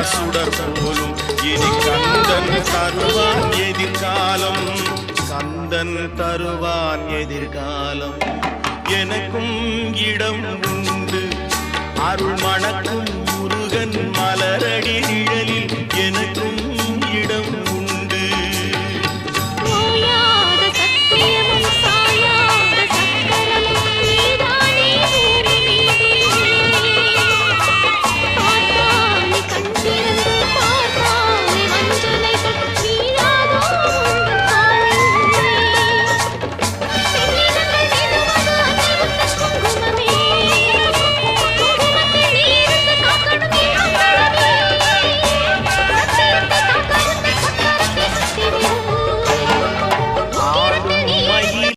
சுடர் போலும் இனி கந்தன் தருவான் எதிர்காலம். கந்தன் தருவான் எதிர்காலம். எனக்கும் இடம் உண்டு அருள் மணக்கும் முருகன் மலரடி